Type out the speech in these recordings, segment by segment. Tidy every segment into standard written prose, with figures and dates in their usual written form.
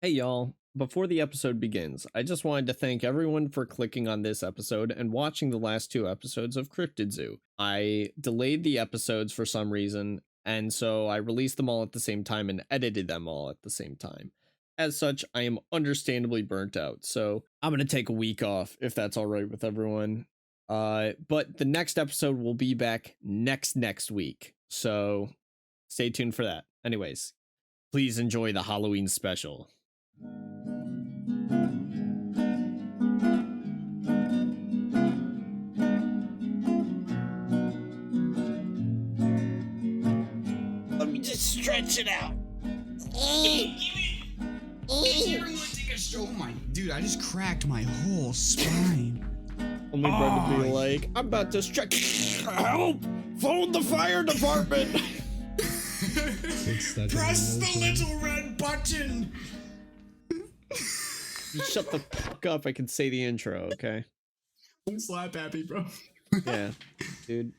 Hey y'all, before the episode begins, I just wanted to thank everyone for clicking on this episode and watching the last two episodes of Cryptid Zoo. I delayed the episodes for some reason, and so I released them all at the same time and edited them all at the same time. As such, I am understandably burnt out, so I'm gonna take a week off if that's alright with everyone. But the next episode will be back next week, so stay tuned for that. Anyways, please enjoy the Halloween special. Let me just stretch it out. Oh my, dude, I just cracked my whole spine. Only Brenda to be like, I'm about to stretch. Help! Phone the fire department. Press the little red button. Just shut the fuck up. I can say the intro, okay? I'm slap happy, bro. Yeah, dude,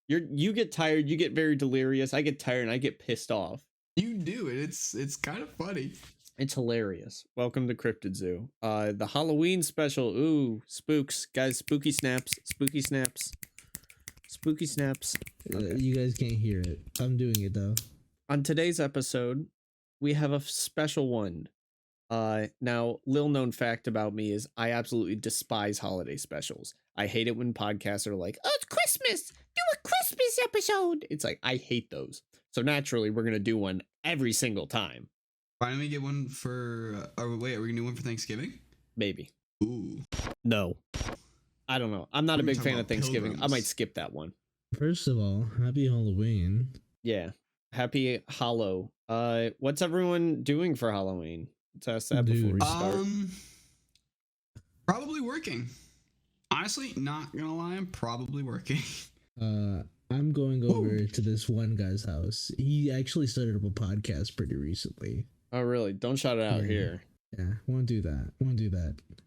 you get tired. You get very delirious. I get tired and I get pissed off. You do it. It's kind of funny. It's hilarious. Welcome to Cryptid Zoo. The Halloween special. Ooh, spooks, guys. Spooky snaps. Spooky snaps. Spooky snaps. Okay. You guys can't hear it. I'm doing it though. On today's episode, we have a special one. Now, little known fact about me is I absolutely despise holiday specials. I hate it when podcasts are like, oh, it's Christmas. Do a Christmas episode. It's like, I hate those. So naturally, we're going to do one every single time. Why don't we get one for, wait, are we going to do one for Thanksgiving? Maybe. Ooh. No. I don't know. I'm not a big fan of Thanksgiving. Pilgrims. I might skip that one. First of all, happy Halloween. Yeah. Happy Hallow. What's everyone doing for Halloween? Let's ask that before we start. Probably working. Honestly, not gonna lie, I'm probably working. I'm going over to this one guy's house. He actually started up a podcast pretty recently. Oh, really? Don't shout it out here. Yeah, won't do that.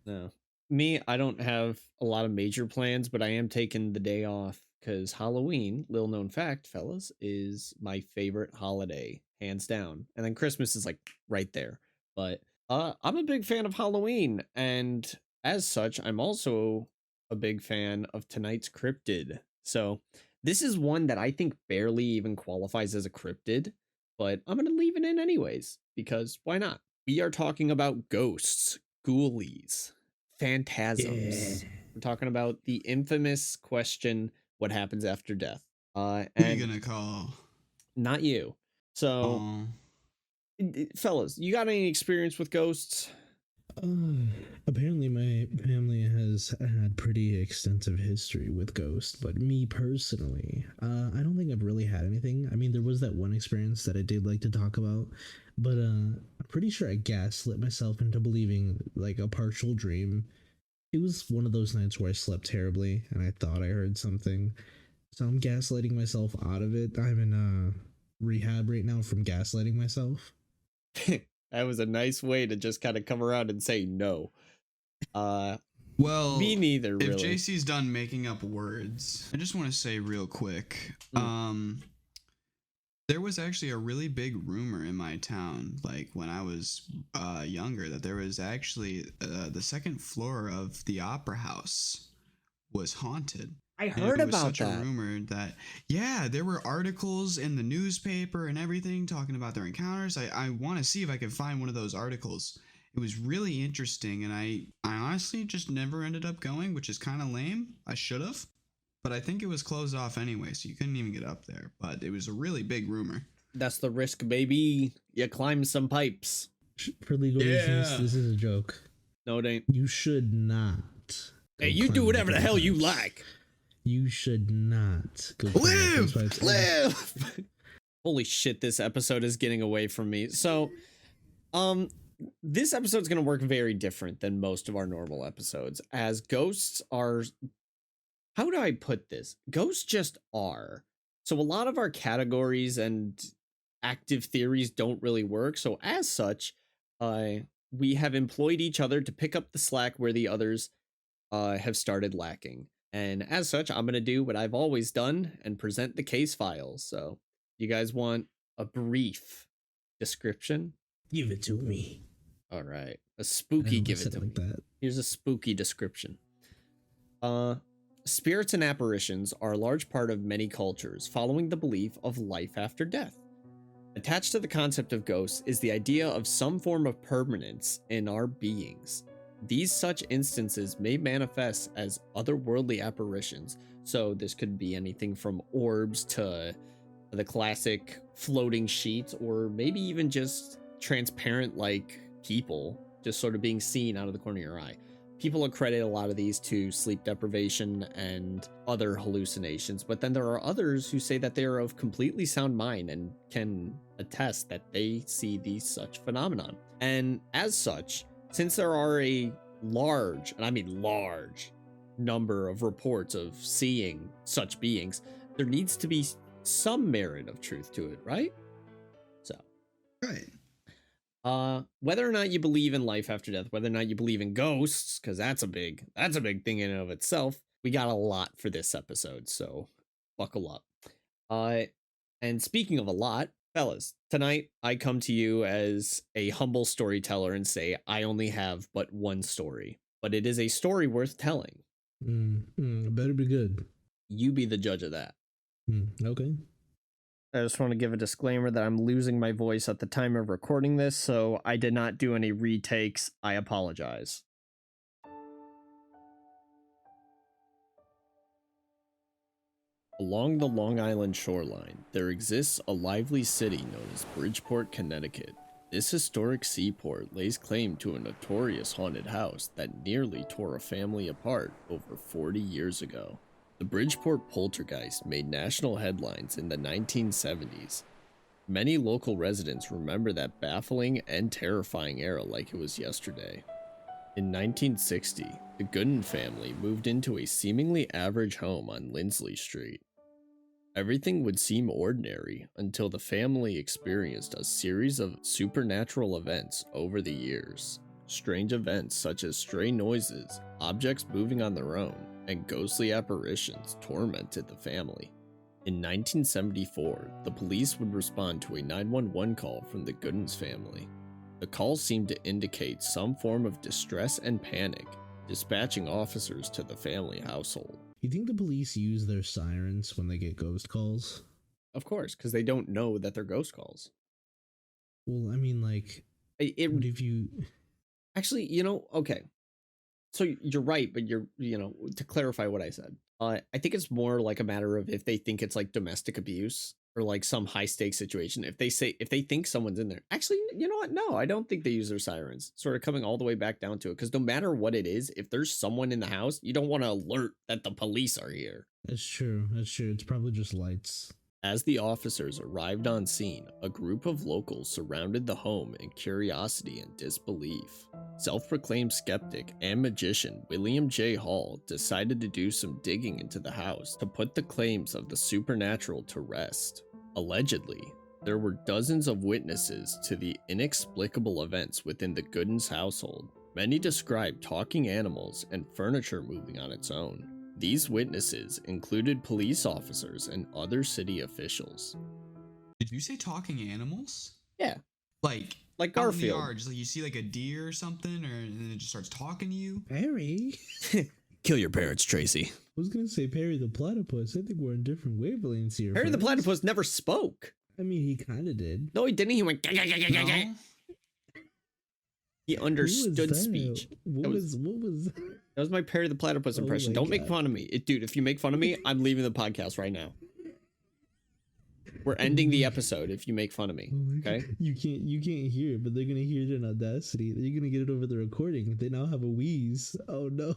No. Me, I don't have a lot of major plans, but I am taking the day off because Halloween, little known fact, fellas, is my favorite holiday, hands down. And then Christmas is like right there. But I'm a big fan of Halloween, and as such, I'm also a big fan of tonight's cryptid. So this is one that I think barely even qualifies as a cryptid, but I'm going to leave it in anyways, because why not? We are talking about ghosts, ghoulies, phantasms. Yeah. We're talking about the infamous question, what happens after death? And who are you going to call? Not you. So... fellas, you got any experience with ghosts? Apparently my family has had pretty extensive history with ghosts, but me personally, I don't think I've really had anything. I mean, there was that one experience that I did like to talk about, but I'm pretty sure I gaslit myself into believing like a partial dream. It was one of those nights where I slept terribly and I thought I heard something, so I'm gaslighting myself out of it. I'm in rehab right now from gaslighting myself. That was a nice way to just kind of come around and say no. Well, me neither, really. If JC's done making up words, I just want to say real quick, there was actually a really big rumor in my town, like when I was younger, that there was actually the second floor of the Opera House was haunted. I heard about such a rumor that, yeah, there were articles in the newspaper and everything talking about their encounters. I want to see if I can find one of those articles. It was really interesting, and I honestly just never ended up going, which is kind of lame. I should have, but I think it was closed off anyway, so you couldn't even get up there. But it was a really big rumor. That's the risk, baby. You climb some pipes. For legal reasons, this is a joke. No, it ain't. You should not. Hey, you do whatever the hell you like. You should not go live. Holy shit, this episode is getting away from me. So, this episode's going to work very different than most of our normal episodes, as ghosts are, how do I put this? Ghosts just are. So a lot of our categories and active theories don't really work. So as such, we have employed each other to pick up the slack where the others have started lacking. And as such, I'm going to do what I've always done and present the case files. So you guys want a brief description? Give it to me. All right. A I spooky don't give say it it to like me. that. Here's a spooky description. Spirits and apparitions are a large part of many cultures, following the belief of life after death. Attached to the concept of ghosts is the idea of some form of permanence in our beings. These such instances may manifest as otherworldly apparitions, so this could be anything from orbs to the classic floating sheets, or maybe even just transparent like people just sort of being seen out of the corner of your eye. People accredit a lot of these to sleep deprivation and other hallucinations, but then there are others who say that they are of completely sound mind and can attest that they see these such phenomenon. And as such, since there are a large, and I mean large, number of reports of seeing such beings, there needs to be some merit of truth to it, right? So, Right. whether or not you believe in life after death, whether or not you believe in ghosts, because that's a big thing in and of itself, we got a lot for this episode, so buckle up. And speaking of a lot, fellas, tonight I come to you as a humble storyteller and say I only have but one story, but it is a story worth telling. Better be good. You be the judge of that. Okay. I just want to give a disclaimer that I'm losing my voice at the time of recording this, so I did not do any retakes. I apologize. Along the Long Island shoreline, there exists a lively city known as Bridgeport, Connecticut. This historic seaport lays claim to a notorious haunted house that nearly tore a family apart over 40 years ago. The Bridgeport Poltergeist made national headlines in the 1970s. Many local residents remember that baffling and terrifying era like it was yesterday. In 1960, the Gooden family moved into a seemingly average home on Lindsley Street. Everything would seem ordinary until the family experienced a series of supernatural events over the years. Strange events such as stray noises, objects moving on their own, and ghostly apparitions tormented the family. In 1974, the police would respond to a 911 call from the Goodens family. The call seemed to indicate some form of distress and panic, dispatching officers to the family household. You think the police use their sirens when they get ghost calls? Of course, because they don't know that they're ghost calls. Well, I mean, like, what if you... Actually, okay. So you're right, but to clarify what I said, I think it's more like a matter of if they think it's like domestic abuse or like some high stakes situation. If they think someone's in there, actually, you know what? No, I don't think they use their sirens. Sort of coming all the way back down to it, because no matter what it is, if there's someone in the house, you don't want to alert that the police are here. That's true. It's probably just lights. As the officers arrived on scene, a group of locals surrounded the home in curiosity and disbelief. Self-proclaimed skeptic and magician William J. Hall decided to do some digging into the house to put the claims of the supernatural to rest. Allegedly, there were dozens of witnesses to the inexplicable events within the Goodens household. Many described talking animals and furniture moving on its own. These witnesses included police officers and other city officials. Did you say talking animals? Yeah. Like Garfield. Out in the yard, just like you see like a deer or something, and then it just starts talking to you. Perry? Kill your parents, Tracy. I was gonna say Perry the Platypus. I think we're in different wavelengths here. Perry the Platypus never spoke. I mean, he kind of did. No, he didn't. He went. No? He understood speech. What was? That was my Perry the Platypus impression. Don't make fun of me. Dude, if you make fun of me, I'm leaving the podcast right now. We're ending the episode if you make fun of me. Okay? You can't hear it, but they're gonna hear it in Audacity. They're gonna get it over the recording. They now have a wheeze. Oh no.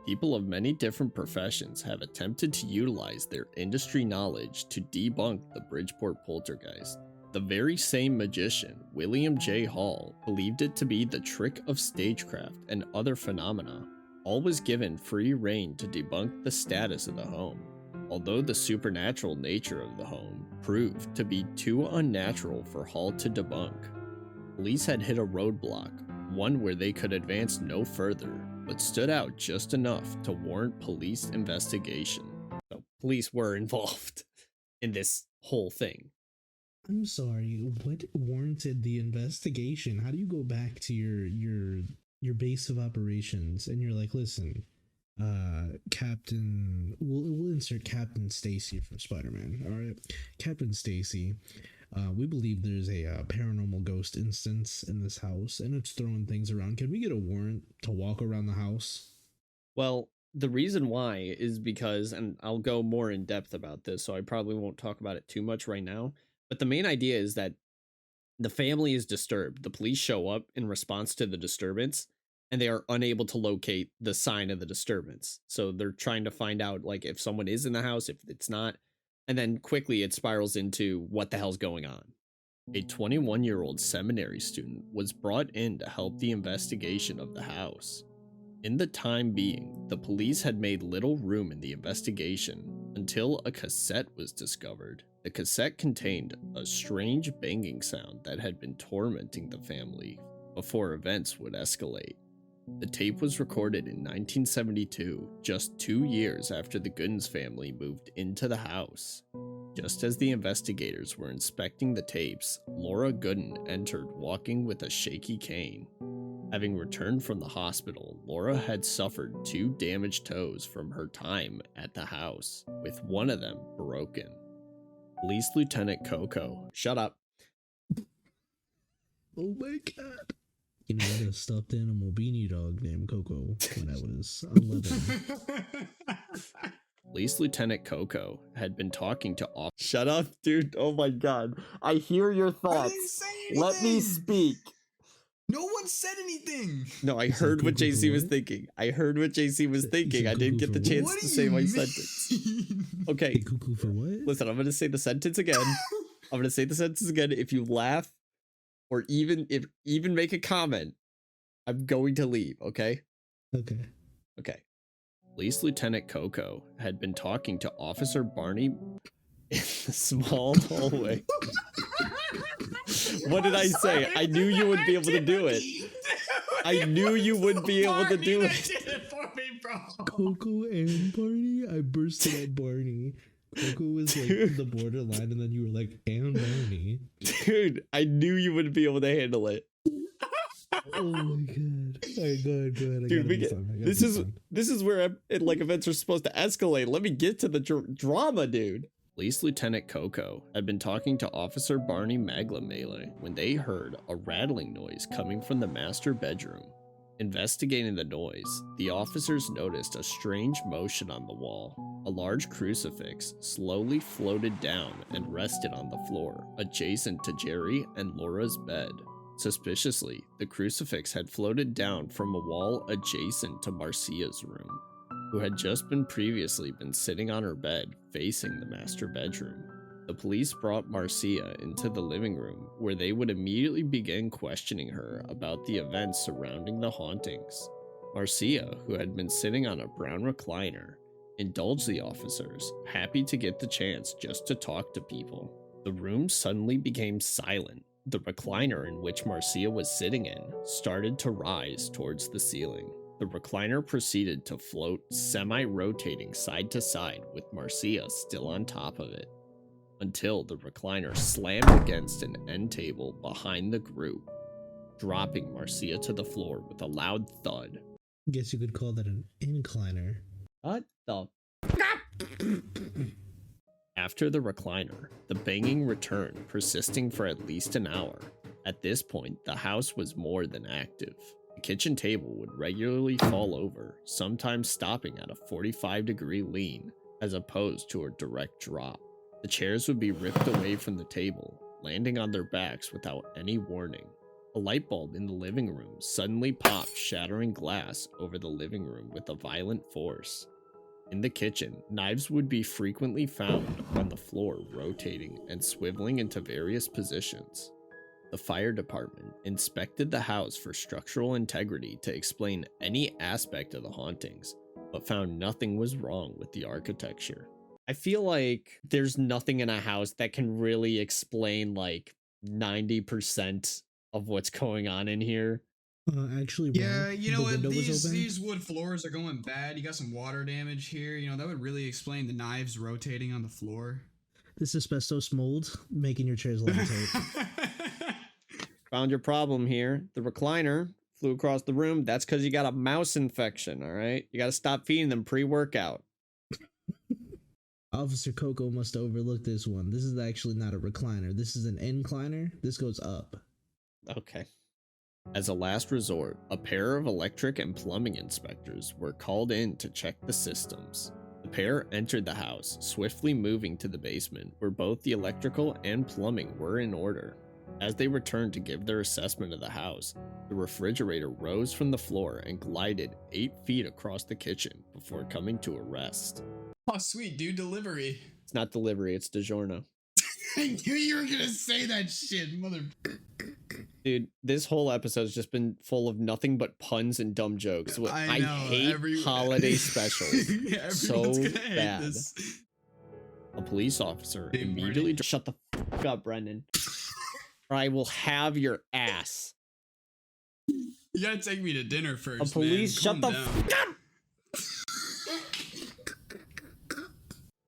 People of many different professions have attempted to utilize their industry knowledge to debunk the Bridgeport Poltergeist. The very same magician, William J. Hall, believed it to be the trick of stagecraft and other phenomena. Hall was given free rein to debunk the status of the home, although the supernatural nature of the home proved to be too unnatural for Hall to debunk. Police had hit a roadblock, one where they could advance no further, but stood out just enough to warrant police investigation. So police were involved in this whole thing. I'm sorry. What warranted the investigation? How do you go back to your base of operations and you're like, listen, Captain, we'll insert Captain Stacy from Spider-Man. All right, Captain Stacy. We believe there's a paranormal ghost instance in this house, and it's throwing things around. Can we get a warrant to walk around the house? Well, the reason why is because, and I'll go more in depth about this, so I probably won't talk about it too much right now. But the main idea is that the family is disturbed. The police show up in response to the disturbance, and they are unable to locate the sign of the disturbance. So they're trying to find out, like, if someone is in the house, if it's not. And then quickly it spirals into what the hell's going on. A 21-year-old seminary student was brought in to help the investigation of the house. In the time being, the police had made little room in the investigation until a cassette was discovered. The cassette contained a strange banging sound that had been tormenting the family before events would escalate. The tape was recorded in 1972, just 2 years after the Goodens family moved into the house. Just as the investigators were inspecting the tapes, Laura Gooden entered walking with a shaky cane. Having returned from the hospital, Laura had suffered 2 damaged toes from her time at the house, with one of them broken. Police Lieutenant Coco, shut up. Oh my god. You know, I had a stuffed animal beanie dog named Coco when I was 11. Police Lieutenant Coco had been talking to Shut up, dude. Oh my god. I hear your thoughts. I didn't say anything. Let me speak. No one said anything. No, I heard what JC was thinking. I heard what JC was thinking. I didn't get the chance to say my sentence. Okay. Cuckoo for what? Listen, I'm going to say the sentence again. I'm going to say the sentence again. If you laugh or even make a comment, I'm going to leave, okay? Okay. Okay. Police Lieutenant Coco had been talking to Officer Barney in the small hallway. What did I say? I knew you would be able to do it. I knew you would be able to do it. Coco and Barney? I bursted at Barney. Coco was like the borderline, and then you were like, and Barney. Dude, I knew you would be able to handle it. Oh my god. Alright, go ahead. Dude, this is where events are supposed to escalate. Let me get to the drama, dude. Police Lieutenant Coco had been talking to Officer Barney Maglamele when they heard a rattling noise coming from the master bedroom. Investigating the noise, the officers noticed a strange motion on the wall. A large crucifix slowly floated down and rested on the floor, adjacent to Jerry and Laura's bed. Suspiciously, the crucifix had floated down from a wall adjacent to Marcia's room, who had just previously been sitting on her bed facing the master bedroom. The police brought Marcia into the living room, where they would immediately begin questioning her about the events surrounding the hauntings. Marcia, who had been sitting on a brown recliner, indulged the officers, happy to get the chance just to talk to people. The room suddenly became silent. The recliner in which Marcia was sitting in started to rise towards the ceiling. The recliner proceeded to float, semi-rotating side to side with Marcia still on top of it, until the recliner slammed against an end table behind the group, dropping Marcia to the floor with a loud thud. Guess you could call that an incliner. What the? After the recliner, the banging returned, persisting for at least an hour. At this point, the house was more than active. The kitchen table would regularly fall over, sometimes stopping at a 45-degree lean, as opposed to a direct drop. The chairs would be ripped away from the table, landing on their backs without any warning. A light bulb in the living room suddenly popped, shattering glass over the living room with a violent force. In the kitchen, knives would be frequently found on the floor, rotating and swiveling into various positions. The fire department inspected the house for structural integrity to explain any aspect of the hauntings, but found nothing was wrong with the architecture. I feel like there's nothing in a house that can really explain like 90% of what's going on in here. Actually, yeah, you know what? These wood floors are going bad. You got some water damage here. You know, that would really explain the knives rotating on the floor. This asbestos mold making your chairs levitate. Found your problem here. The recliner flew across the room. That's because you got a mouse infection, all right? You got to stop feeding them pre-workout. Officer Coco must have overlooked this one. This is actually not a recliner. This is an incliner. This goes up. Okay. As a last resort, a pair of electric and plumbing inspectors were called in to check the systems. The pair entered the house, swiftly moving to the basement, where both the electrical and plumbing were in order. As they returned to give their assessment of the house, the refrigerator rose from the floor and glided 8 feet across the kitchen before coming to a rest. Oh, sweet, dude, delivery. It's not delivery, it's DiGiorno. I knew you were gonna say that shit, mother. Dude, this whole episode's just been full of nothing but puns and dumb jokes. I hate holiday specials so bad. This. A police officer immediately shut the fuck up, Brendan. Or I will have your ass. You gotta take me to dinner first. A police shut the fuck up.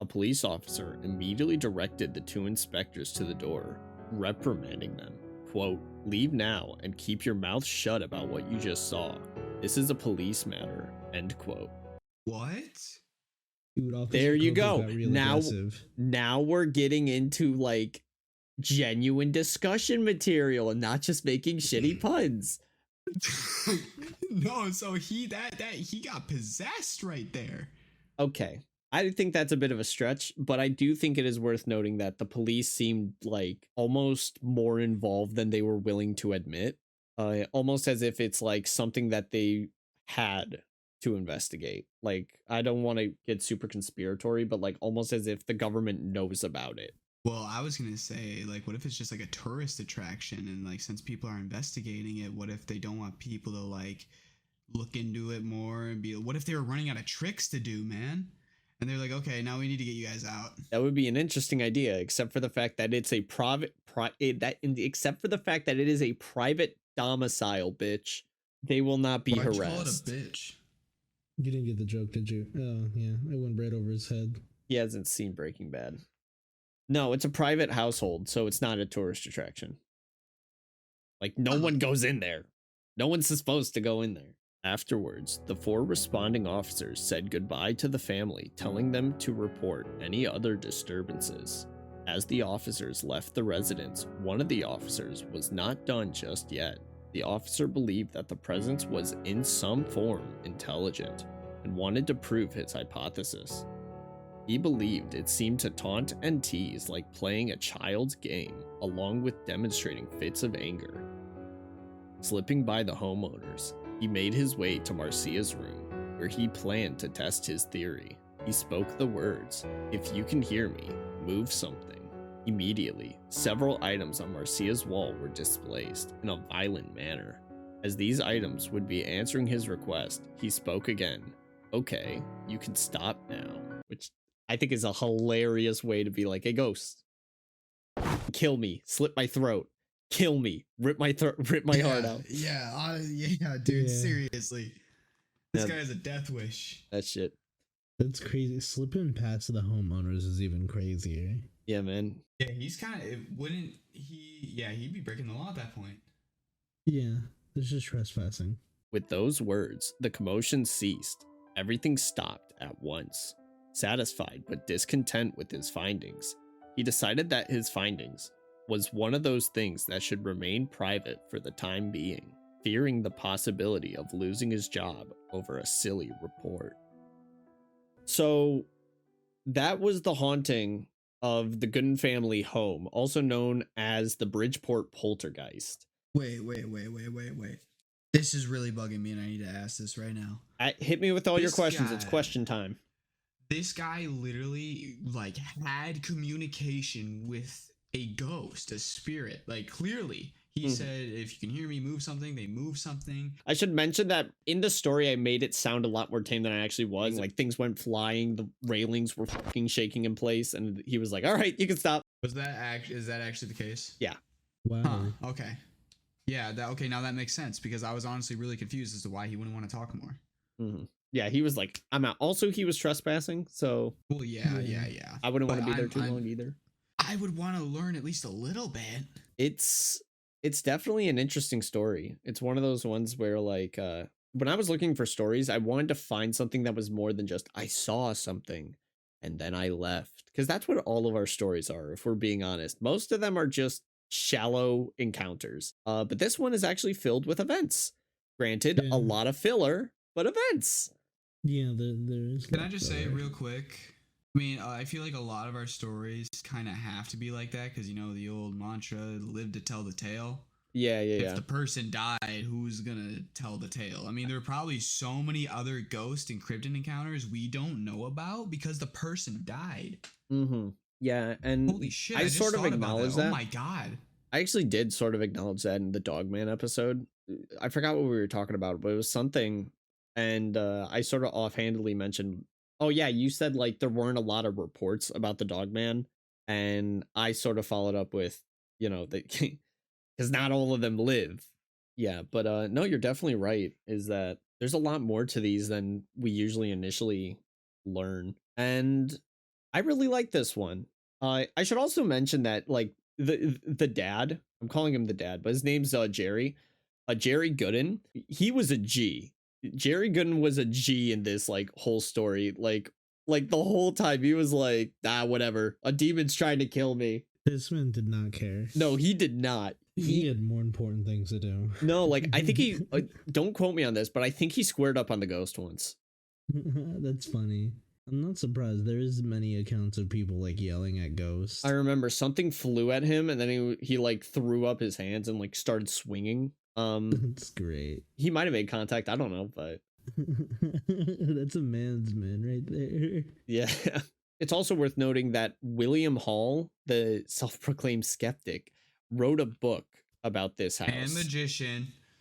A police officer immediately directed the 2 inspectors to the door, reprimanding them. Quote, "Leave now and keep your mouth shut about what you just saw. This is a police matter." End quote. What? Dude, there you go. Now, aggressive. now we're getting into like genuine discussion material and not just making shitty puns. No, so he got possessed right there. Okay. I think that's a bit of a stretch, but I do think it is worth noting that the police seemed like almost more involved than they were willing to admit. Almost as if it's like something that they had to investigate. Like, I don't want to get super conspiratory, but like almost as if the government knows about it. Well, I was gonna say, like, what if it's just like a tourist attraction, and like since people are investigating it, what if they don't want people to like look into it more and be? What if they were running out of tricks to do, man? And they're like, okay, now we need to get you guys out. That would be an interesting idea, except for the fact that it's a except for the fact that it is a private domicile, bitch. They will not be harassed. Why'd you call it a bitch? You didn't get the joke, did you? Oh, yeah. It went right over his head. He hasn't seen Breaking Bad. No, it's a private household, so it's not a tourist attraction. Like, no one goes in there. No one's supposed to go in there. Afterwards, the 4 responding officers said goodbye to the family, telling them to report any other disturbances. As the officers left the residence, one of the officers was not done just yet. The officer believed that the presence was in some form intelligent and wanted to prove his hypothesis. He believed it seemed to taunt and tease like playing a child's game, along with demonstrating fits of anger. Slipping by the homeowners, he made his way to Marcia's room, where he planned to test his theory. He spoke the words, "If you can hear me, move something." Immediately, several items on Marcia's wall were displaced in a violent manner. As these items would be answering his request, he spoke again. "Okay, you can stop now," which I think is a hilarious way to be like, "Hey, ghost, kill me, slit my throat. Kill me, rip my heart out." Yeah, dude, seriously. This guy has a death wish. That shit. That's crazy. Slipping past the homeowners is even crazier. Yeah, man. Yeah, he's kind of, wouldn't he, yeah, he'd be breaking the law at that point. Yeah, it's just trespassing. With those words, the commotion ceased. Everything stopped at once. Satisfied but discontent with his findings, he decided that his findings was one of those things that should remain private for the time being, fearing the possibility of losing his job over a silly report. So that was the haunting of the Gooden family home, also known as the Bridgeport Poltergeist. Wait. This is really bugging me and I need to ask this right now. Hit me with all your questions. It's question time. This guy literally like had communication with a ghost, a spirit. Like clearly he said, "If you can hear me move something," they move something. I should mention that in the story I made it sound a lot more tame than I actually was. Like things went flying, the railings were fucking shaking in place, and he was like, "All right, you can stop." Is that actually the case? Yeah. Wow. Huh, okay. Yeah, okay, now that makes sense because I was honestly really confused as to why he wouldn't want to talk more. Yeah, he was like, "I'm out." Also, he was trespassing, so well, yeah. I wouldn't want to be there too long either. I would want to learn at least a little bit. It's it's definitely an interesting story. It's one of those ones where like when I was looking for stories, I wanted to find something that was more than just I saw something and then I left. Because that's what all of our stories are, if we're being honest. Most of them are just shallow encounters. But this one is actually filled with events. Granted, Yeah. a lot of filler, but events. Yeah, there is. Can I just say real quick? I mean, I feel like a lot of our stories kind of have to be like that because, you know, the old mantra, live to tell the tale. Yeah, If the person died, who's gonna tell the tale? I mean, there are probably so many other ghost and cryptid encounters we don't know about because the person died. Mm-hmm. Yeah, and Holy shit! I just sort of thought about acknowledge that. that. Oh my god! I actually did sort of acknowledge that in the Dogman episode. I forgot what we were talking about, but it was something, and I sort of offhandedly mentioned, "Oh yeah, you said like there weren't a lot of reports about the Dogman," and I sort of followed up with, you know, that because not all of them live. Yeah, but no, you're definitely right. Is that there's a lot more to these than we usually initially learn, and I really like this one. I should also mention that like the dad, I'm calling him the dad, but his name's Jerry. Jerry Gooden. He was a G. Jerry Gooden was a G in this like whole story. Like the whole time he was like, whatever. A demon's trying to kill me. This man did not care. No, he did not. He had more important things to do. No, like I think he don't quote me on this, but I think he squared up on the ghost once. That's funny. I'm not surprised. There is many accounts of people like yelling at ghosts. I remember something flew at him and then he like threw up his hands and like started swinging. That's great. He might have made contact, I don't know, but that's a man's man right there. yeah. It's also worth noting that William Hall, the self-proclaimed skeptic, wrote a book about this house.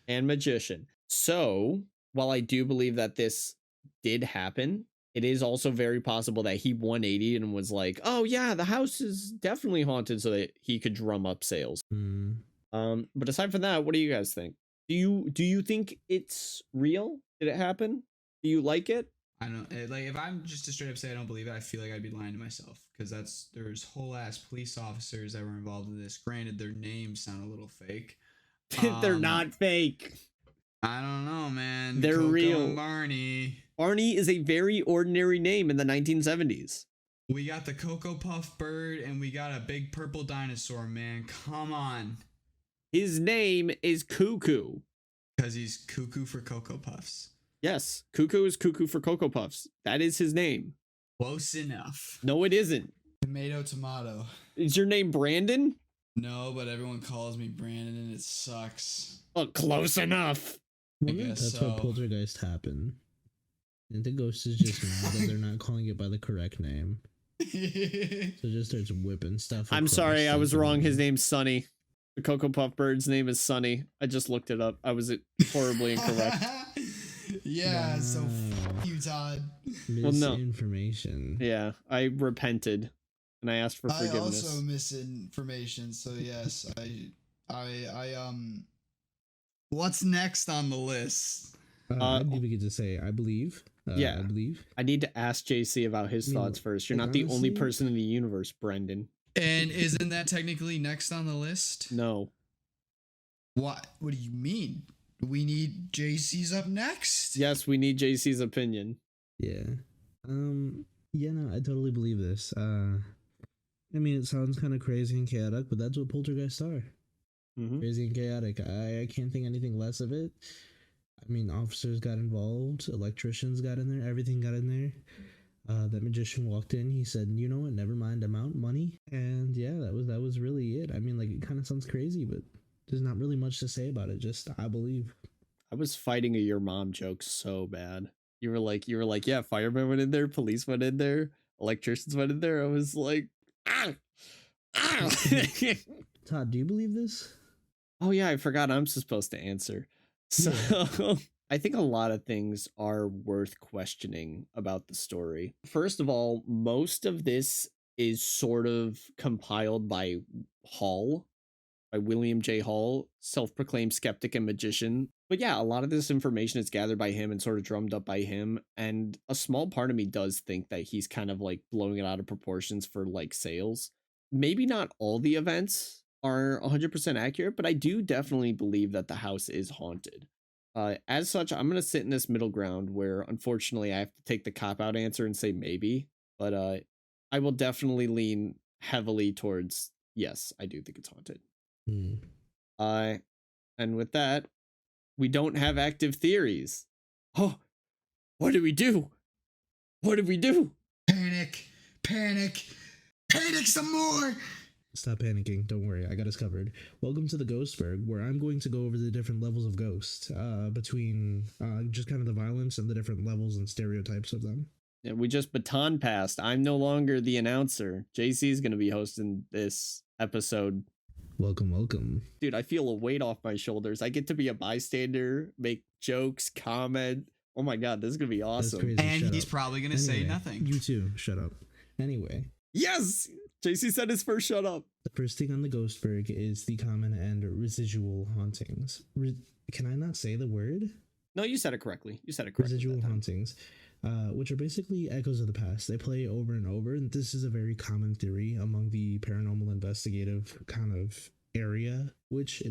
And magician. So, while I do believe that this did happen, it is also very possible that he 180'd and was like, "Oh yeah, the house is definitely haunted," so that he could drum up sales. But aside from that, what do you guys think? Do you think it's real? Did it happen? Do you like it? I don't like if I'm just to straight up say I don't believe it. I feel like I'd be lying to myself because there's whole ass police officers that were involved in this. Granted, their names sound a little fake. They're not fake. I don't know, man. They're Coco real. And Barney. Barney is a very ordinary name in the 1970s. We got the Cocoa Puff bird and we got a big purple dinosaur, man. Come on. His name is Cuckoo. Because he's cuckoo for Cocoa Puffs. Yes, Cuckoo is cuckoo for Cocoa Puffs. That is his name. Close enough. No, it isn't. Tomato. Is your name Brandon? No, but everyone calls me Brandon and it sucks. Oh, close enough. I guess that's so. what Poltergeist happened. And the ghost is just mad that they're not calling it by the correct name. So just starts whipping stuff. I'm sorry, I was across wrong. the His name's Sunny. The Cocoa Puff bird's name is Sunny. I just looked it up. I was horribly incorrect. Yeah, Wow. so f you, Todd. Well, no. Misinformation. Yeah, I repented and I asked for forgiveness. I also misinformation, so yes, I what's next on the list? I didn't even get to say I believe. Yeah. I believe. I need to ask JC about his thoughts first. You're like, not the only honestly- person in the universe, Brendan. And isn't that technically next on the list? No. What do you mean? We need JC's up next? Yes, we need JC's opinion. Yeah. Yeah, no, I totally believe this. I mean, it sounds kind of crazy and chaotic, but that's what poltergeists are. Mm-hmm. Crazy and chaotic. I can't think anything less of it. I mean, officers got involved, electricians got in there, everything got in there. That magician walked in. He said, "You know what? Never mind. I'm out money." And yeah, that was really it. I mean, like it kind of sounds crazy, but there's not really much to say about it. Just I believe. I was fighting a your mom joke so bad. You were like, yeah, firemen went in there, police went in there, electricians went in there. I was like, ah. Todd, do you believe this? Oh yeah, I forgot I'm supposed to answer. So I think a lot of things are worth questioning about the story. First of all, most of this is sort of compiled by Hall, by William J. Hall, self-proclaimed skeptic and magician. But yeah, a lot of this information is gathered by him and sort of drummed up by him. And a small part of me does think that he's kind of like blowing it out of proportions for like sales. maybe not all the events are 100% accurate, but I do definitely believe that the house is haunted. As such, I'm going to sit in this middle ground where unfortunately I have to take the cop out answer and say maybe, but I will definitely lean heavily towards yes, I do think it's haunted. Hmm. And with that, we don't have active theories. Oh, what do we do? What did we do? Panic, panic, panic some more. Stop panicking. Don't worry. I got us covered. Welcome to the Ghostberg, where I'm going to go over the different levels of ghost between just kind of the violence and the different levels and stereotypes of them. Yeah, we just baton passed. I'm no longer the announcer. JC is going to be hosting this episode. Welcome, welcome. Dude, I feel a weight off my shoulders. I get to be a bystander, make jokes, comment. Oh my god, this is going to be awesome. Crazy. And Shut he's up. probably going to say nothing. You too. Shut up. Anyway. Yes! JC said his first shut up. The first thing on the Ghostberg is the common and residual hauntings. Can I not say the word? No, you said it correctly. You said it correctly. Residual hauntings, which are basically echoes of the past. They play over and over, and this is a very common theory among the paranormal investigative kind of area, which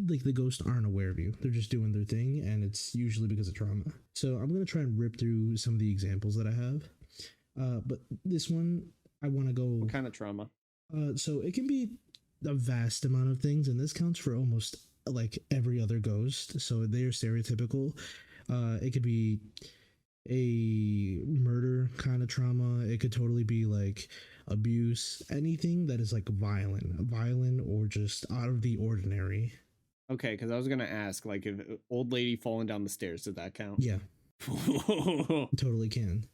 like the ghosts aren't aware of you. They're just doing their thing, and it's usually because of trauma. So I'm going to try and rip through some of the examples that I have. But this one, I want to go... What kind of trauma? So it can be a vast amount of things, and this counts for almost like every other ghost. So they are stereotypical. It could be a murder kind of trauma. It could totally be like abuse, anything that is like violent or just out of the ordinary. Okay, because I was gonna ask, like, if old lady falling down the stairs, does that count? Yeah, totally can.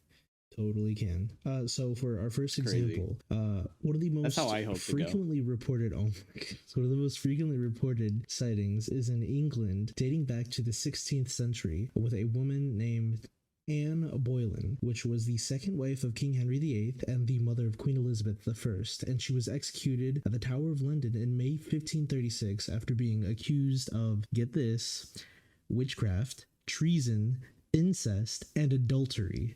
Totally can. So for our first example, one of the most That's how I hope frequently reported one of the most frequently reported sightings is in England, dating back to the 16th century, with a woman named Anne Boleyn, which was the second wife of King Henry VIII and the mother of Queen Elizabeth I, and she was executed at the Tower of London in May 1536 after being accused of, get this, witchcraft, treason, incest, and adultery.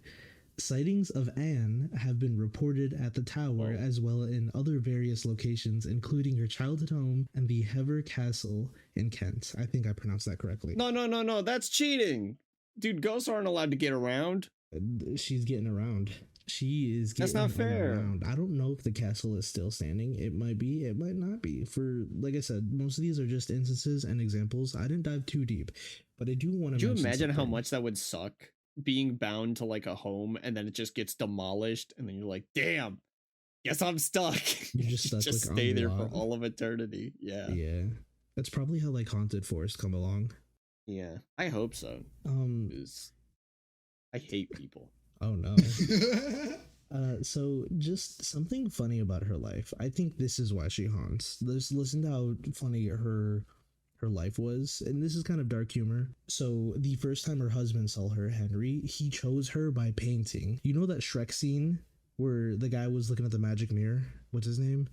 Sightings of Anne have been reported at the tower as well in other various locations, including her childhood home and the Hever Castle in Kent. I think I pronounced that correctly. No, that's cheating. Dude, ghosts aren't allowed to get around. She's getting around. She is getting That's not fair. around. I don't know if the castle is still standing. It might be, it might not be. For, like I said, most of these are just instances and examples. I didn't dive too deep, but I do want to Could you imagine how much that would suck? Being bound to like a home and then it just gets demolished and then you're like, damn, guess I'm stuck. You're just stuck, just like, stay on the there for lot. all of eternity. Yeah. That's probably how like haunted forests come along. Yeah, I hope so. 'Cause I hate people. Oh no. So just something funny about her life. I think this is why she haunts. Listen to how funny her life was, and this is kind of dark humor. So the first time her husband saw her, Henry, he chose her by painting. You know that Shrek scene where the guy was looking at the magic mirror? What's his name?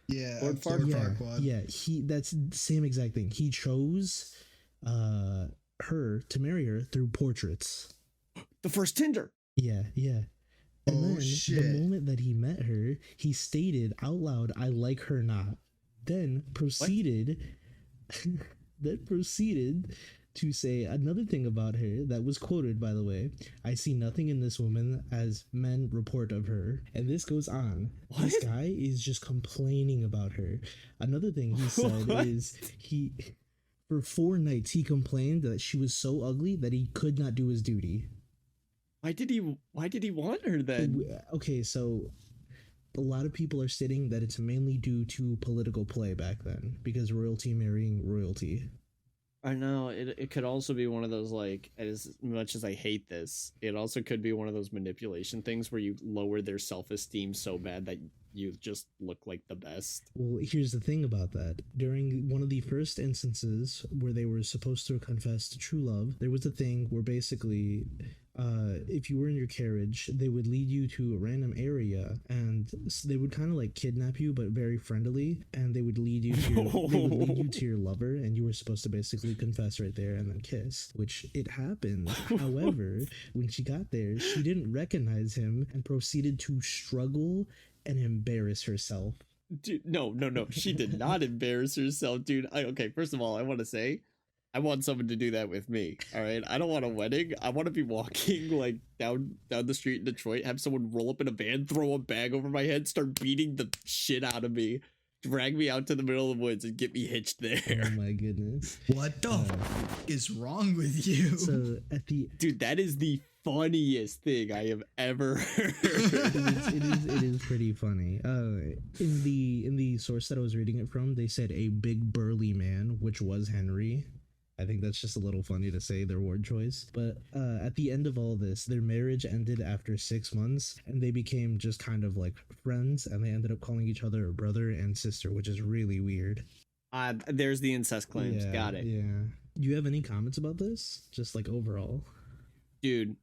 Yeah, Lord Farquaad. Yeah, that's the same exact thing. He chose her to marry her through portraits. The first Tinder. Yeah. And then shit. the moment that he met her, he stated out loud, "I like her not." Then proceeded to say another thing about her that was quoted, by the way. "I see nothing in this woman as men report of her." And this goes on. What? This guy is just complaining about her. Another thing he said is for 4 nights he complained that she was so ugly that he could not do his duty. Why did he want her then? Okay, so a lot of people are stating that it's mainly due to political play back then, because royalty marrying royalty. I know it could also be one of those, like, as much as I hate this, it also could be one of those manipulation things where you lower their self-esteem so bad that you just look like the best. Well, here's the thing about that. During one of the first instances where they were supposed to confess to true love, there was a thing where basically if you were in your carriage, they would lead you to a random area, and they would kind of like kidnap you, but very friendly, and they would lead you to your lover, and you were supposed to basically confess right there and then kiss, which it happened. However, when she got there, she didn't recognize him and proceeded to struggle and embarrass herself Dude, no. She did not embarrass herself, dude. Okay, first of all, I want to say, I want someone to do that with me. All right, I don't want a wedding. I want to be walking like down the street in Detroit, have someone roll up in a van, throw a bag over my head, start beating the shit out of me, drag me out to the middle of the woods, and get me hitched Oh there. my goodness. What the f is wrong with you? So at the Dude, that is the funniest thing I have ever heard. it is pretty funny. In the source that I was reading it from, they said a big burly man, which was Henry. I think that's just a little funny to say their word choice. But at the end of all this, their marriage ended after 6 months, and they became just kind of like friends, and they ended up calling each other brother and sister, which is really weird. There's the incest claims. Yeah, Got it. Yeah. Do you have any comments about this? Just like overall. Dude.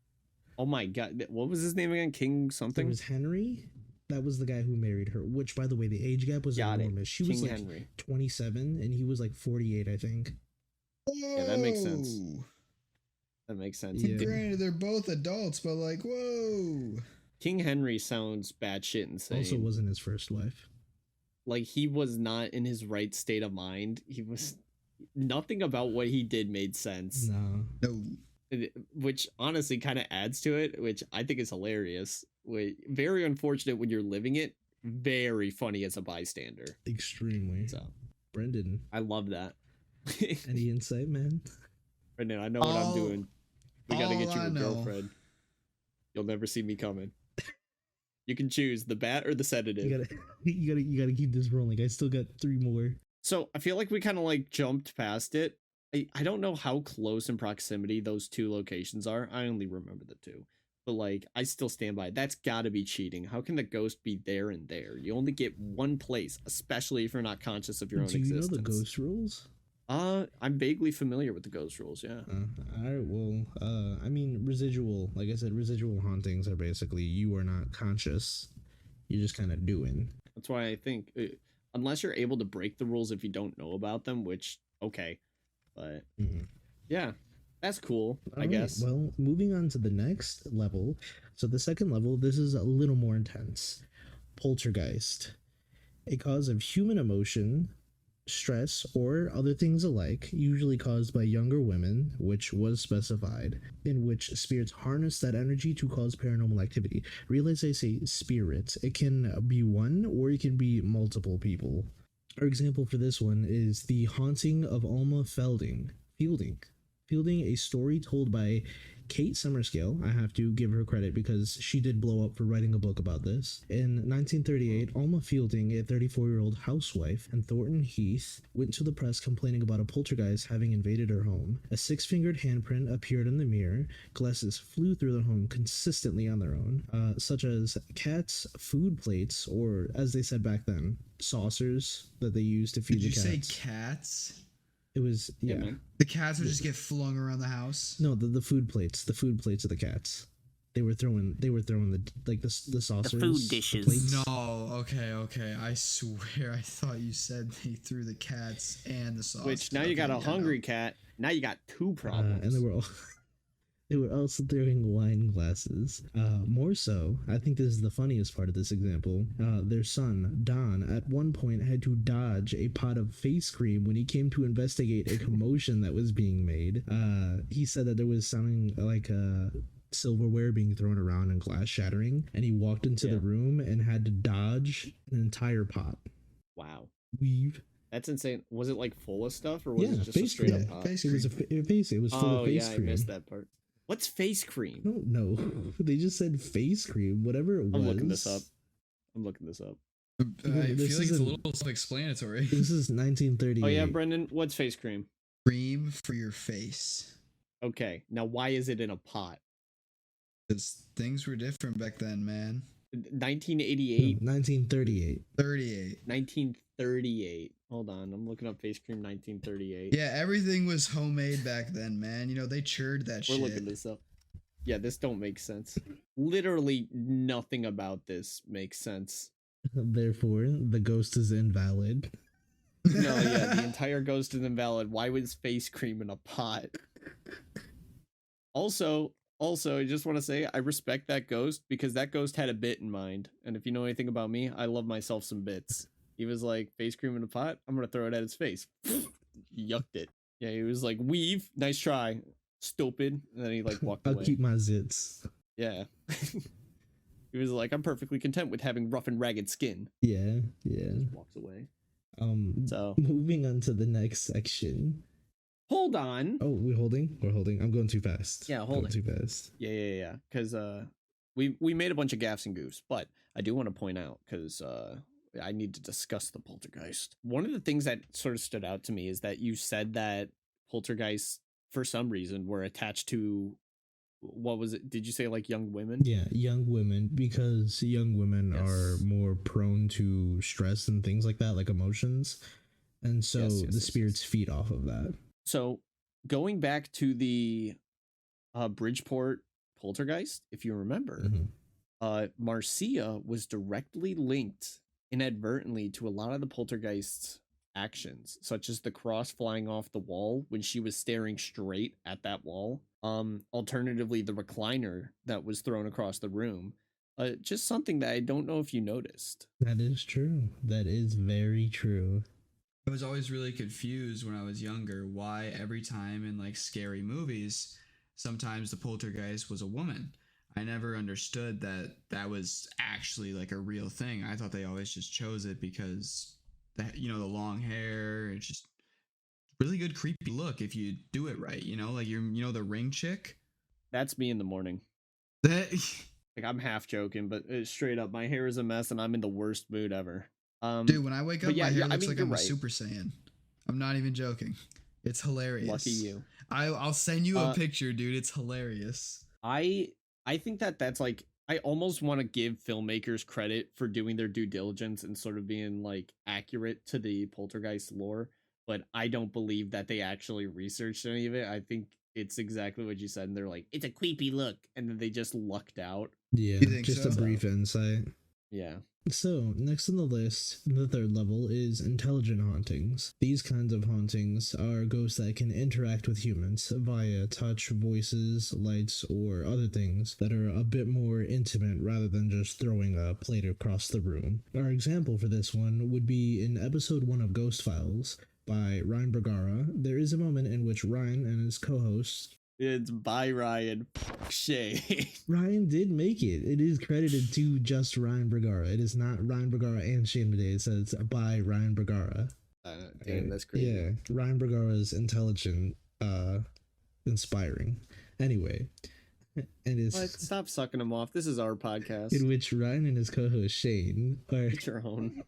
Oh my god. What was his name again? King something? There was Henry. That was the guy who married her, which, by the way, the age gap was enormous. She was like Henry. 27, and he was like 48, I think. Yeah, that makes sense. That makes sense. Yeah. Granted, they're both adults, but like, whoa. King Henry sounds batshit insane. Also wasn't his first wife. Like, he was not in his right state of mind. He was... Nothing about what he did made sense. No. Which honestly kind of adds to it, which I think is hilarious. Very unfortunate when you're living it. Very funny as a bystander. Extremely. So, Brendan, I love that. any insight, man? Brendan, I know what I'm doing. We gotta get you a girlfriend. You'll never see me coming. You can choose the bat or the sedative. You gotta keep this rolling. I still got 3 more. So I feel like we kind of like jumped past it. I don't know how close in proximity those 2 locations are. I only remember the 2. But like, I still stand by it. That's gotta be cheating. How can the ghost be there and there? You only get one place, especially if you're not conscious of your own existence. Do you know the ghost rules? I'm vaguely familiar with the ghost rules, yeah. Alright, well, I mean, residual, like I said, residual hauntings are basically you are not conscious. You're just kind of doing. That's why I think, unless you're able to break the rules if you don't know about them, which, okay. But, yeah, that's cool, I guess. Well, moving on to the next level. So the second level, this is a little more intense. Poltergeist. A cause of human emotion, stress, or other things alike, usually caused by younger women, which was specified, in which spirits harness that energy to cause paranormal activity. Realize I say spirits. It can be one, or it can be multiple people. Our example for this one is the haunting of Alma Fielding, a story told by Kate Summerscale. I have to give her credit because she did blow up for writing a book about this. In 1938, Alma Fielding, a 34-year-old housewife in Thornton Heath, went to the press complaining about a poltergeist having invaded her home. A 6-fingered handprint appeared in the mirror. Glasses flew through the home consistently on their own, such as cats' food plates, or as they said back then, saucers that they used to feed the cats. Did you say cats? It was, yeah. The cats would just get flung around the house. No, the food plates of the cats. They were throwing the saucers, the food dishes. Plates. No, okay. I swear, I thought you said they threw the cats and the sauce. Which now you got a hungry cat. Now you got 2 problems. And they were also throwing wine glasses. More so, I think this is the funniest part of this example. Their son, Don, at one point had to dodge a pot of face cream when he came to investigate a commotion that was being made. He said that there was sounding like silverware being thrown around and glass shattering, and he walked into the room and had to dodge an entire pot. Wow. Weave. That's insane. Was it like full of stuff, or was it just a face straight cream. up pot? Face It was it was full of face cream. I missed that part. What's face cream? I don't know. They just said face cream, whatever it was. I'm looking this up. I feel like it's a little self-explanatory. This is 1938. Oh yeah, Brendan, what's face cream? Cream for your face. Okay, now why is it in a pot? Because things were different back then, man. 1988? 1938. 1938. Hold on, I'm looking up face cream 1938. Yeah, everything was homemade back then, man. You know, they churned that shit. We're looking this up. Yeah, this don't make sense. Literally nothing about this makes sense. Therefore, the ghost is invalid. No, yeah, the entire ghost is invalid. Why was face cream in a pot? Also, I just want to say I respect that ghost because that ghost had a bit in mind. And if you know anything about me, I love myself some bits. He was like, face cream in a pot. I'm gonna throw it at his face. Yucked it. Yeah, he was like, weave. Nice try. Stupid. And then he like walked I'll away. keep my zits. Yeah. He was like, I'm perfectly content with having rough and ragged skin. Yeah, yeah. Just walks away. So Moving on to the next section. hold on. Oh, we're holding. I'm going too fast. Yeah, holding too fast. Yeah. Because we made a bunch of gaffes and goofs, but I do want to point out because I need to discuss the poltergeist. One of the things that sort of stood out to me is that you said that poltergeists, for some reason, were attached to, what was it? Did you say like young women? Yeah, young women, because young women Yes. are more prone to stress and things like that, like emotions. And so the spirits feed off of that. So going back to the Bridgeport Poltergeist, if you remember, Marcia was directly linked inadvertently to a lot of the poltergeist's actions, such as the cross flying off the wall when she was staring straight at that wall. Alternatively, the recliner that was thrown across the room. Just something that I don't know if you noticed. That is true. That is very true. I was always really confused when I was younger why every time in like scary movies, sometimes the poltergeist was a woman. I never understood that that was actually like a real thing. I thought they always just chose it because that, you know, the long hair, it's just really good creepy look if you do it right, you know, like the ring chick. That's me in the morning. That Like, I'm half joking, but straight up, my hair is a mess and I'm in the worst mood ever. dude, when I wake up, yeah, my hair I looks mean, like you're I'm a right. Super Saiyan. I'm not even joking. It's hilarious. Lucky you. I'll send you a picture, dude. It's hilarious. I think that that's like, I almost want to give filmmakers credit for doing their due diligence and sort of being like accurate to the poltergeist lore, but I don't believe that they actually researched any of it. I think it's exactly what you said, and they're like, it's a creepy look, and then they just lucked out. Yeah, You think just so? a brief insight. Yeah. So, next on the list, the third level is intelligent hauntings. These kinds of hauntings are ghosts that can interact with humans via touch, voices, lights, or other things that are a bit more intimate rather than just throwing a plate across the room. Our example for this one would be in episode 1 of Ghost Files by Ryan Bergara. There is a moment in which Ryan and his co-host, It's by Ryan. Shay. Ryan did make it. It is credited to just Ryan Bergara. It is not Ryan Bergara and Shane Madej. It says by Ryan Bergara. Damn, that's crazy. Yeah, Ryan Bergara is intelligent, inspiring. Anyway, and it's Stop sucking him off. This is our podcast. in which Ryan and his co-host Shane are Get your own.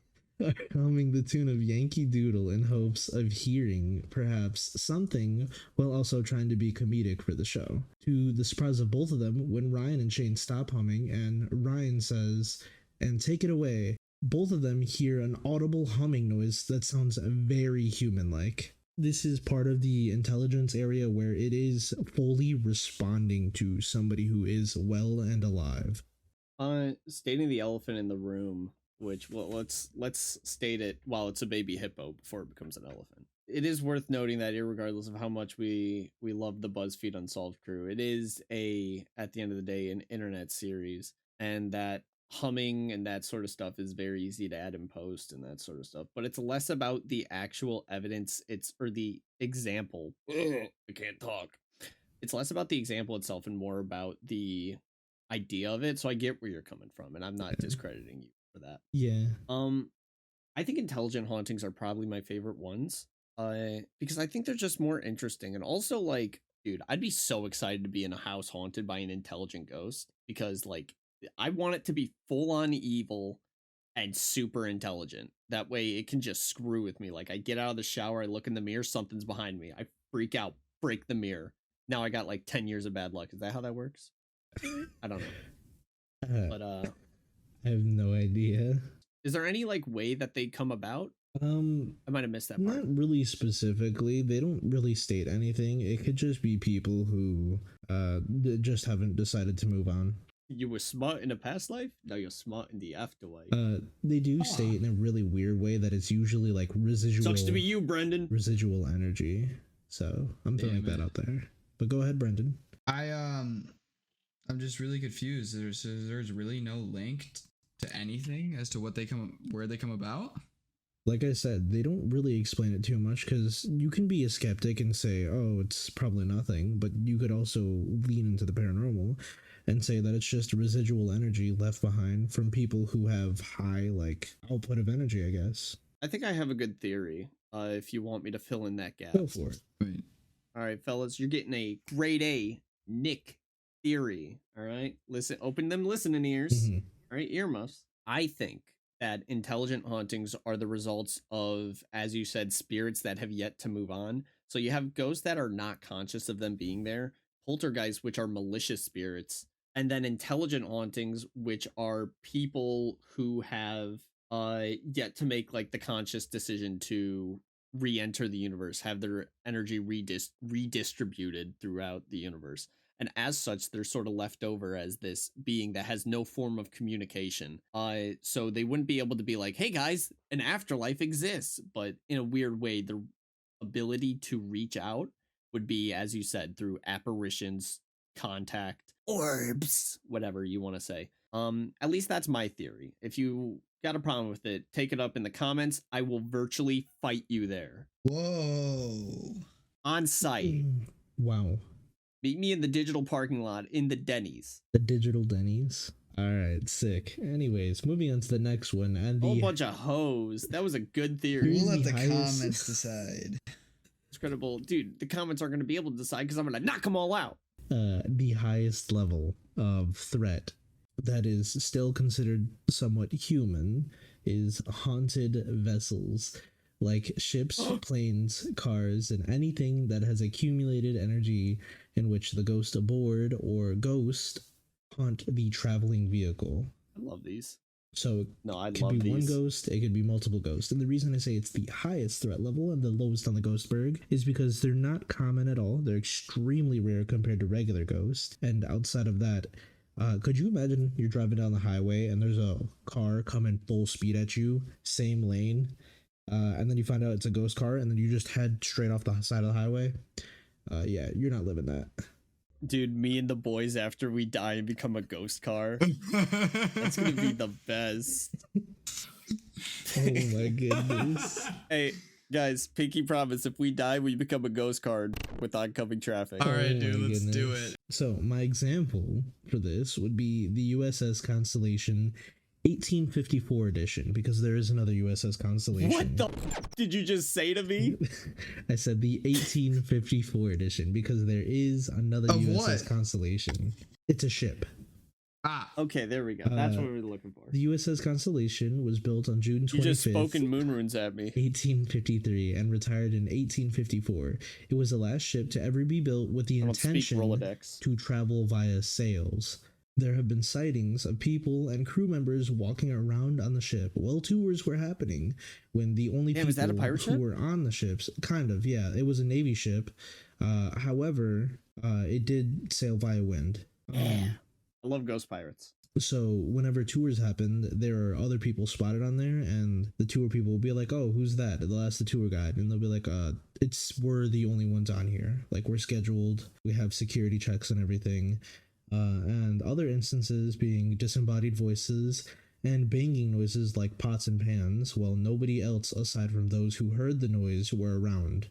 humming the tune of Yankee Doodle in hopes of hearing perhaps something while also trying to be comedic for the show. To the surprise of both of them, when Ryan and Shane stop humming and Ryan says, "And take it away," both of them hear an audible humming noise that sounds very human-like. This is part of the intelligence area where it is fully responding to somebody who is well and alive. Stating the elephant in the room, which, well, let's state it while it's a baby hippo before it becomes an elephant. It is worth noting that irregardless of how much we love the BuzzFeed Unsolved crew, it is at the end of the day, an internet series, and that humming and that sort of stuff is very easy to add in post and that sort of stuff. But it's less about the actual evidence, or the example. I can't talk. It's less about the example itself and more about the idea of it. So I get where you're coming from, and I'm not discrediting you for that. Yeah. I think intelligent hauntings are probably my favorite ones. Because I think they're just more interesting, and also, like, dude, I'd be so excited to be in a house haunted by an intelligent ghost, because like I want it to be full on evil and super intelligent. That way it can just screw with me. Like, I get out of the shower, I look in the mirror, something's behind me, I freak out, break the mirror. Now I got like 10 years of bad luck. Is that how that works? I don't know. But I have no idea. is there any like way that they come about? I might have missed that part. Not really specifically. They don't really state anything. It could just be people who just haven't decided to move on. You were smart in a past life, now you're smart in the afterlife. They do state in a really weird way that it's usually like residual. Sucks to be you, Brendan. Residual energy. So I'm throwing that out there. But go ahead, Brendan. I'm just really confused. There's really no link to anything as to where they come about. Like I said, they don't really explain it too much because you can be a skeptic and say, oh, it's probably nothing, but you could also lean into the paranormal and say that it's just residual energy left behind from people who have high, like, output of energy, I guess. I think I have a good theory. If you want me to fill in that gap. Go for it. Right. All right, fellas, you're getting a grade A Nick theory. All right, listen, open them listening ears. Mhm. All right, earmuffs. I think that intelligent hauntings are the results of, as you said, spirits that have yet to move on. So you have ghosts that are not conscious of them being there, poltergeists, which are malicious spirits, and then intelligent hauntings, which are people who have yet to make like the conscious decision to re-enter the universe, have their energy redistributed throughout the universe. And as such, they're sort of left over as this being that has no form of communication. So they wouldn't be able to be like, hey guys, an afterlife exists. But in a weird way, the ability to reach out would be, as you said, through apparitions, contact, orbs, whatever you want to say. At least that's my theory. If you got a problem with it, take it up in the comments. I will virtually fight you there. Whoa. On site. Wow. Meet me in the digital parking lot in the Denny's. The digital Denny's. All right, sick. Anyways, moving on to the next one. And A whole the bunch of hoes. That was a good theory. We'll let the the highest- comments decide. It's credible. Dude, the comments aren't going to be able to decide because I'm going to knock them all out. the highest level of threat that is still considered somewhat human is haunted vessels, like ships, planes, cars, and anything that has accumulated energy in which the ghost aboard or ghost haunt the traveling vehicle. I love these. So No, I it could love be one these. ghost, it could be multiple ghosts. And the reason I say it's the highest threat level and the lowest on the Ghostberg is because they're not common at all. They're extremely rare compared to regular ghosts. And outside of that, could you imagine you're driving down the highway and there's a car coming full speed at you, same lane, and then you find out it's a ghost car and then you just head straight off the side of the highway? Yeah, you're not living that. Dude, me and the boys after we die and become a ghost car. That's going to be the best. Oh my goodness. Hey, guys, pinky promise, if we die, we become a ghost card with oncoming traffic. All right, Oh dude, my let's do goodness. it. So my example for this would be the USS Constellation 1854 edition, because there is another USS Constellation. What the did you just say to me? I said the 1854 edition because there is another Of USS what? Constellation. It's a ship. Ah, Okay, there we go. That's what we were looking for. The USS Constellation was built on June 25th. You just spoken moon runes at me. 1853 and retired in 1854. It was the last ship to ever be built with the I don't speak intention Rolodex. to travel via sails. There have been sightings of people and crew members walking around on the ship while tours were happening, when the only Damn, people is that a pirate who ship? were on the ships, kind of, yeah, it was a Navy ship. However, it did sail via wind. I love ghost pirates. So whenever tours happen, there are other people spotted on there, and the tour people will be like, "Oh, who's that?" They'll ask the tour guide, and they'll be like, we're the only ones on here. Like, we're scheduled, we have security checks and everything." And other instances being disembodied voices and banging noises like pots and pans, while nobody else aside from those who heard the noise were around.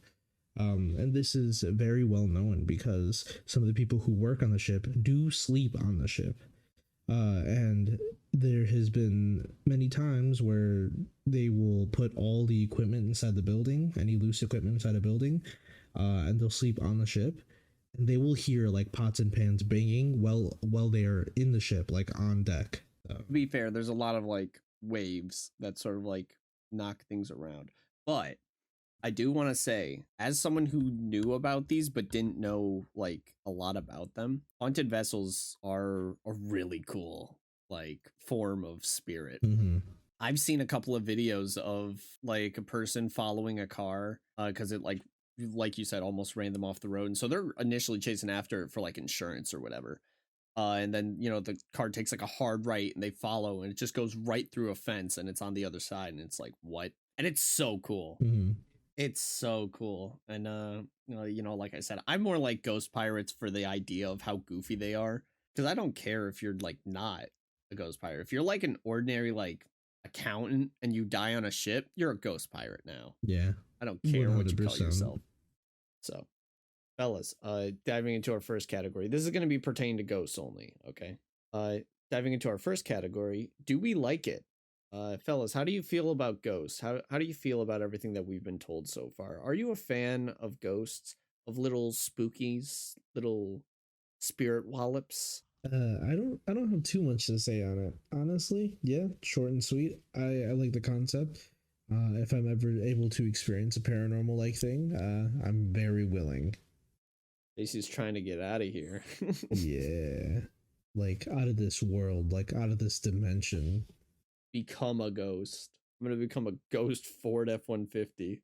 And this is very well known because some of the people who work on the ship do sleep on the ship. And there has been many times where they will put all the equipment inside the building, any loose equipment inside a building, and they'll sleep on the ship. And they will hear like pots and pans banging while they are in the ship, like on deck. To be fair, there's a lot of like waves that sort of like knock things around. But I do want to say, as someone who knew about these but didn't know like a lot about them, haunted vessels are a really cool like form of spirit. Mm-hmm. I've seen a couple of videos of like a person following a car because it like you said, almost ran them off the road. And so they're initially chasing after it for like insurance or whatever. And then, you know, the car takes like a hard right and they follow and it just goes right through a fence and it's on the other side. And it's like, what? And it's so cool. Mm-hmm. It's so cool. And, you know, like I said, I'm more like ghost pirates for the idea of how goofy they are. Because I don't care if you're like not a ghost pirate. If you're like an ordinary, like accountant and you die on a ship, you're a ghost pirate now. Yeah. I don't care what you call 100%. yourself. So, fellas, diving into our first category. This is going to be pertaining to ghosts only, okay? Diving into our first category, do we like it? Fellas, how do you feel about ghosts? How do you feel about everything that we've been told so far? Are you a fan of ghosts, of little spookies, little spirit wallops? I don't have too much to say on it. Honestly, yeah, short and sweet. I like the concept. If I'm ever able to experience a paranormal like thing, I'm very willing. Casey's trying to get out of here. Yeah. Like out of this world, like out of this dimension. Become a ghost. I'm gonna become a ghost Ford F-150.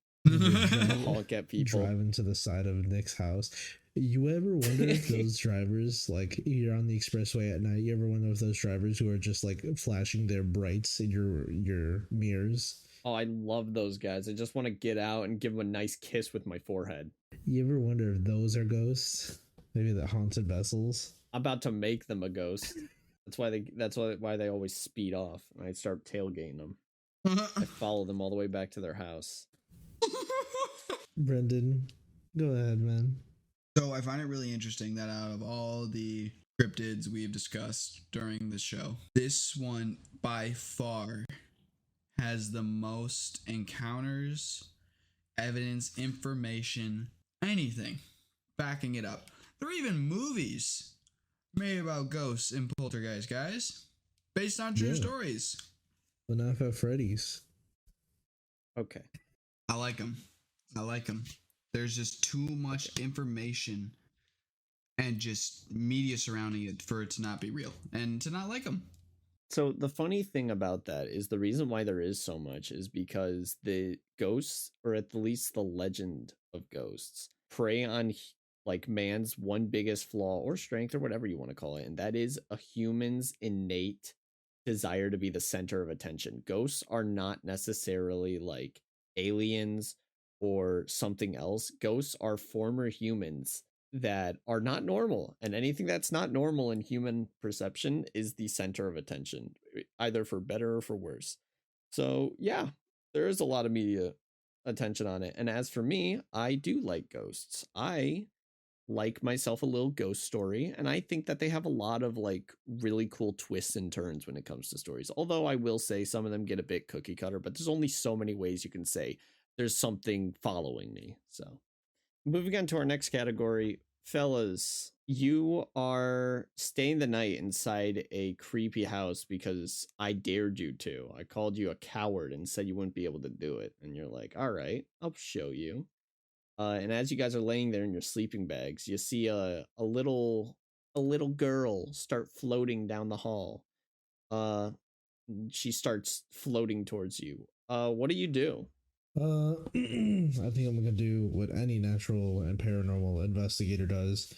Honk at people. Driving to the side of Nick's house. You ever wonder if those drivers, like you're on the expressway at night, you ever wonder if those drivers who are just like flashing their brights in your mirrors? Oh, I love those guys. I just want to get out and give them a nice kiss with my forehead. You ever wonder if those are ghosts? Maybe the haunted vessels? I'm about to make them a ghost. That's why they always speed off. And I start tailgating them. I follow them all the way back to their house. Brendan, go ahead, man. So I find it really interesting that out of all the cryptids we've discussed during the show, this one by far has the most encounters, evidence, information, anything backing it up. There are even movies made about ghosts and poltergeist, guys, based on true stories. FNAF at Freddy's. Okay. I like them. There's just too much information and just media surrounding it for it to not be real and to not like them. So the funny thing about that is the reason why there is so much is because the ghosts, or at least the legend of ghosts, prey on like man's one biggest flaw or strength or whatever you want to call it, and that is a human's innate desire to be the center of attention. Ghosts are not necessarily like aliens or something else. Ghosts are former humans that are not normal, and anything that's not normal in human perception is the center of attention, either for better or for worse. So yeah, there is a lot of media attention on it. And as for me, I do like ghosts. I like myself a little ghost story, and I think that they have a lot of like really cool twists and turns when it comes to stories. Although I will say some of them get a bit cookie cutter, but there's only so many ways you can say there's something following me. So moving on to our next category, fellas, you are staying the night inside a creepy house because I dared you to. I called you a coward and said you wouldn't be able to do it. And you're like, all right, I'll show you. And as you guys are laying there in your sleeping bags, you see a little girl start floating down the hall. She starts floating towards you. What do you do? I think I'm gonna do what any natural and paranormal investigator does.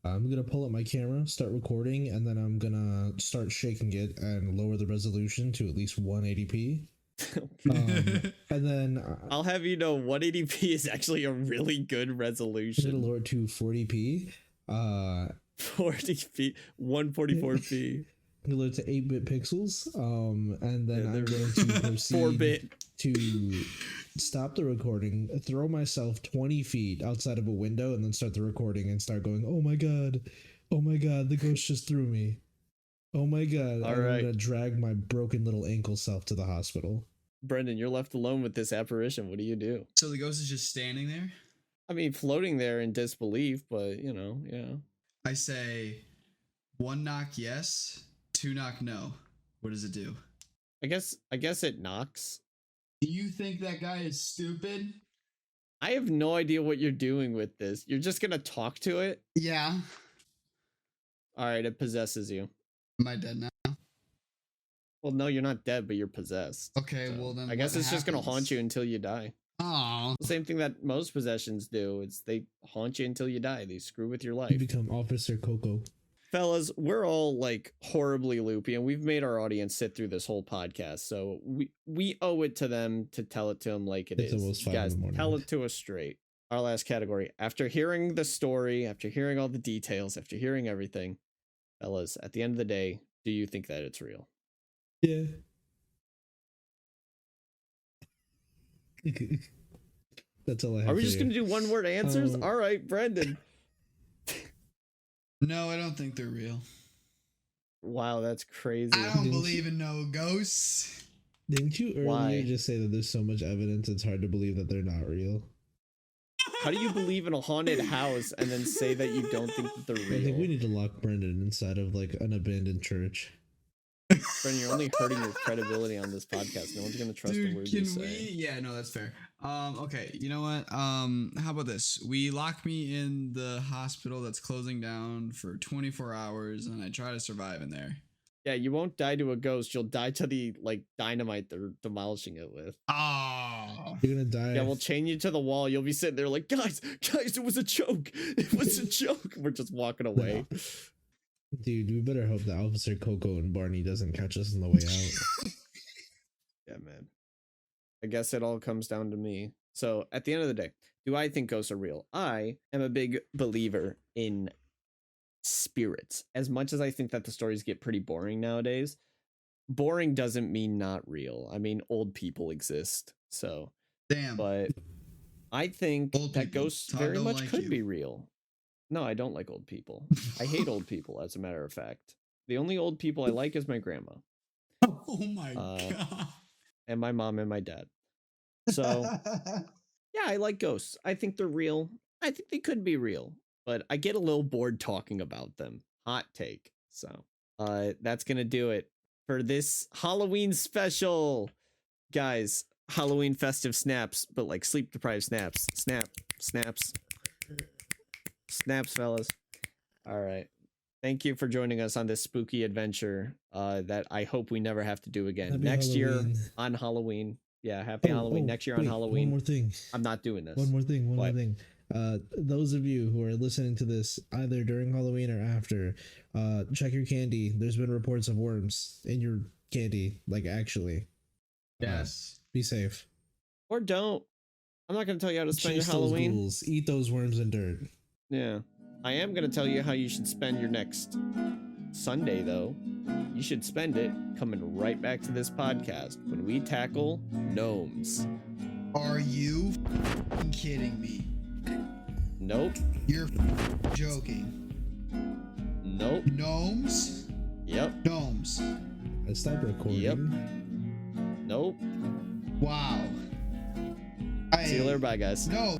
I'm gonna pull up my camera, start recording, and then I'm gonna start shaking it and lower the resolution to at least 180p. And then I'll have you know 180p is actually a really good resolution. I'm gonna lower it to 40p. 40p, 144p. I'm gonna lower it to 8-bit pixels. And then I'm going to proceed 4-bit to stop the recording, throw myself 20 feet outside of a window, and then start the recording and start going, oh my god, the ghost just threw me. Oh my god. All I'm right. gonna drag my broken little ankle self to the hospital. Brendan, you're left alone with this apparition. What do you do? So the ghost is just standing there? I mean, floating there in disbelief, but you know, yeah. I say 1 knock yes, 2 knock no. What does it do? I guess it knocks. Do you think that guy is stupid? I have no idea what you're doing with this. You're just gonna talk to it? Yeah. All right, it possesses you. Am I dead now? Well, no, you're not dead, but you're possessed. Okay, So well then I guess what it's just gonna happens? haunt you until you die. Oh. The same thing that most possessions do. It's they haunt you until you die. They screw with your You life. become Officer Coco. Fellas, we're all like horribly loopy, and we've made our audience sit through this whole podcast, so we owe it to them to tell it to them like it It's is. almost 5 in Guys, the morning. tell it to us straight. Our last category. After hearing the story, after hearing all the details, after hearing everything, fellas, at the end of the day, do you think that it's real? Yeah. That's all I have. Are we for just you. gonna do one word answers? Um, All right, Brendan. No, I don't think they're real. Wow, that's crazy. I don't believe in no ghosts. Didn't you earlier Why? just say that there's so much evidence it's hard to believe that they're not real? How do you believe in a haunted house and then say that you don't think that they're I think we real? need to lock Brendan inside of like an abandoned church. Brendan, you're only hurting your credibility on this podcast. No one's gonna trust a word you Can say. we? Yeah, no, that's fair. Okay, you know what? How about this? We lock me in the hospital that's closing down for 24 hours, and I try to survive in there. Yeah, you won't die to a ghost. You'll die to the like dynamite they're demolishing it with. Oh, You're gonna die. Yeah, we'll chain you to the wall. You'll be sitting there like, guys, it was a joke. It was a joke. We're just walking away. Dude, we better hope that Officer Coco and Barney doesn't catch us on the way out. Yeah, man. I guess it all comes down to me. So at the end of the day, do I think ghosts are real? I am a big believer in spirits. As much as I think that the stories get pretty boring nowadays, boring doesn't mean not real. I mean, old people exist. So, damn. but I think Old that people. ghosts Todd very don't much like could you. be real. No, I don't like old people. I hate old people, as a matter of fact. The only old people I like is my grandma. Oh my god. And my mom and my dad. So, yeah, I like ghosts. I think they're real. I think they could be real, but I get a little bored talking about them. Hot take. So, that's going to do it for this Halloween special. Guys, Halloween festive snaps, but like sleep deprived snaps. Snaps, fellas. All right. Thank you for joining us on this spooky adventure that I hope we never have to do again. Happy Next year Halloween. on Halloween. Yeah, happy Halloween. Next year on wait, Halloween. One more thing. I'm not doing this. One more thing. One What? more thing. Those of you who are listening to this either during Halloween or after, check your candy. There's been reports of worms in your candy. Like, actually. Yes. Be safe. Or don't. I'm not going to tell you how to spend Chase your Halloween. those ghouls. Eat those worms and dirt. Yeah. I am going to tell you how you should spend your next Sunday, though. You should spend it coming right back to this podcast when we tackle gnomes. Are you kidding me? Nope. You're joking. Nope. Gnomes? Yep. Gnomes. I stopped recording. Yep. Nope. Wow. See you later. Bye, guys. No.